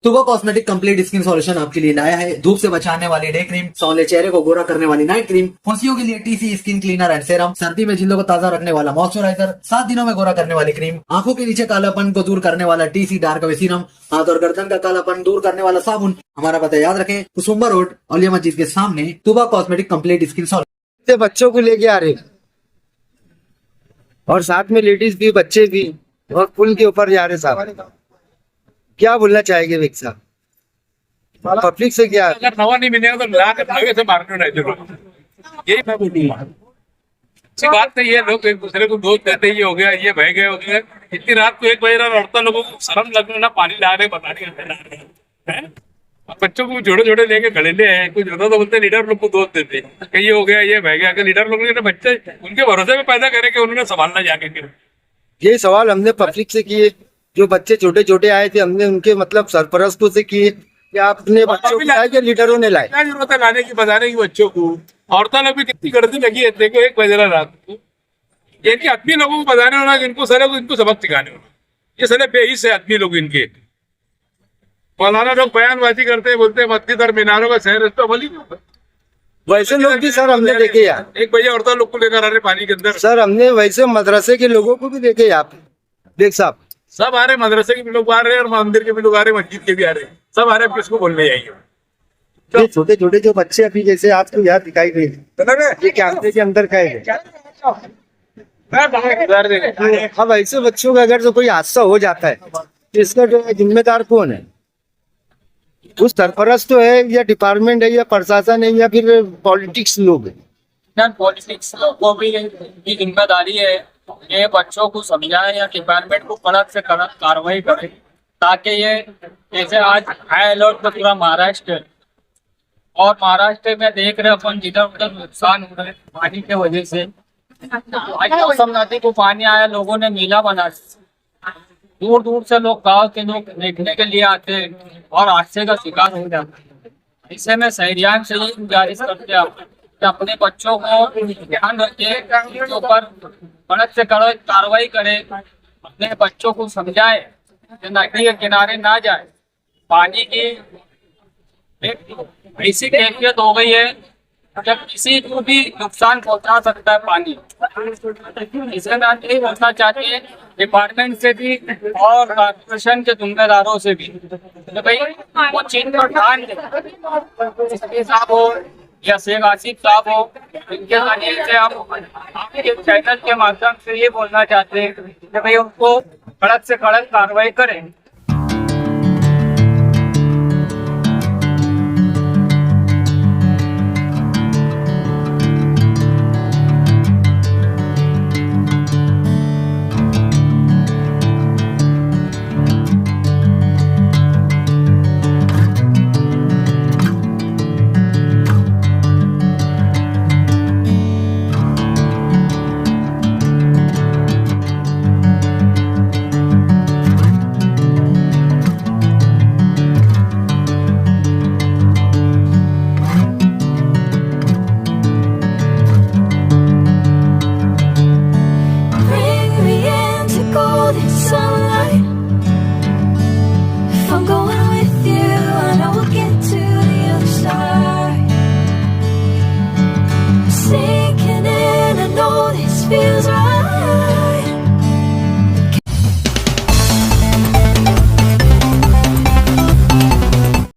तुबा cosmetic complete skin solution आपके लिए लाया है धूप से बचाने वाली डे क्रीम, सौले चेहरे को गोरा करने वाली नाइट क्रीम, खुशियों के लिए TC skin cleaner and serum, सर्दी में जिल्दों को ताजा रखने वाला मॉइस्चराइजर, 7 दिनों में गोरा करने वाली क्रीम, आंखों के नीचे कालापन को दूर करने वाला टीसी डार्क वे सीरम, हाथ और गर्दन का कालापन दूर करने वाला साबुन। हमारा पता याद रखें, कुसुम्बा रोड औलिया मस्जिद के सामने। तुबा कॉस्मेटिक कंप्लीट स्किन सॉल्यूशन। बच्चों को लेके आ रहे और साथ में लेडीज भी, बच्चे भी, और पुल के ऊपर जा रहे साहब। क्या बोलना चाहेंगे विक साहब? पब्लिक से क्या? अगर नवा नहीं मिलेगा तो ला कर लगे से मारने नहीं जरूर, यही मैं बोलूंगा। अच्छी बात नहीं है, लोग एक दूसरे को दोष देते ही हो गया, ये बह गए हो गए। इतनी रात को 1 बजे लड़ता, लोगों को शर्म लगने ना, पानी ला रहे बताने। बच्चों को जोड़े जोड़े लेके खड़े ले हैं, कुछ होता तो बोलते लीडर लोग को दोष देते कि ये हो गया, ये बह गया। लीडर लोग ने बच्चे उनके भरोसे में पैदा करे कि उन्होंने संभालना जाके फिर। ये सवाल हमने पब्लिक से किए, जो बच्चे छोटे छोटे आए थे, हमने उनके मतलब सरपरस्तों से किए कि आपने बच्चों को लाए कि लीडरों ने लाए? क्या जरूरत है लाने की, बताने की बच्चों को? औरतों ने भी कितनी गर्दी लगी है, देखो 1 बजे रात को। ये आदमी लोगों को बताने होना, इनको सारे इनको सबक सिखाने होना। ये सारे बेहिस है आदमी लोग इनके। मौलाना लोग बयानबाजी करते हैं, बोलते हैं मस्जिद और मीनारों का शहर, इस पर बोली वैसे लोग भी सर हमने देखे यार। 1 बजे औरतों लोग को लेकर आ रहे पानी के अंदर। सर हमने वैसे मदरसे के लोगों को भी देखे आप देख साहब, सब आ रहे, मदरसे के भी लोग आ रहे हैं और मंदिर के भी लोग आ रहे हैं, मस्जिद के भी आ रहे हैं, सब आ रहे हैं। किसको बोलने जाइए? ये छोटे छोटे जो बच्चे अभी जैसे आपको यहाँ दिखाई दे, ये कैमरे के अंदर का है। अब ऐसे बच्चों का अगर जो कोई हादसा हो जाता है तो इसका जो जिम्मेदार कौन है? उस सरपरस्त तो है, या डिपार्टमेंट है, या प्रशासन है, या फिर पॉलिटिक्स लोग है? पॉलिटिक्स को भी जिम्मेदारी है, ये बच्चों को समझाए या डिपार्टमेंट को कड़क से कड़क कार्रवाई करे, ताकि ये जैसे आज हाई अलर्ट पे पूरा महाराष्ट्र, और महाराष्ट्र में देख रहे अपन जिधर उधर नुकसान हो रहा है पानी के वजह से। आज मौसम नदी को पानी आया, लोगों ने मीला बना, दूर दूर से लोग, गांव के लोग देखने के लिए आते हैं और हादसे का शिकार हो जाते हैं। ऐसे में शहरियान से ये गुजारिश करते हैं कि अपने बच्चों को ध्यान रखे, उनके ऊपर कड़क से कड़क कार्रवाई करे, अपने बच्चों को समझाए कि नदी के किनारे ना जाए। पानी की एक ऐसी कैफियत हो गई है जब किसी को भी नुकसान पहुंचा सकता है पानी। इसलिए मैं यही बोलना चाहते हैं डिपार्टमेंट से भी और कॉर्पोरेशन के जिम्मेदारों से भी कि भाई वो चीज पर ध्यान दें। साहब हो या शेख आसिफ साहब हो, इनके जरिए से हम आपके चैनल के माध्यम से ये बोलना चाहते हैं कि भाई उनको कड़क से कड़क कार्रवाई करें।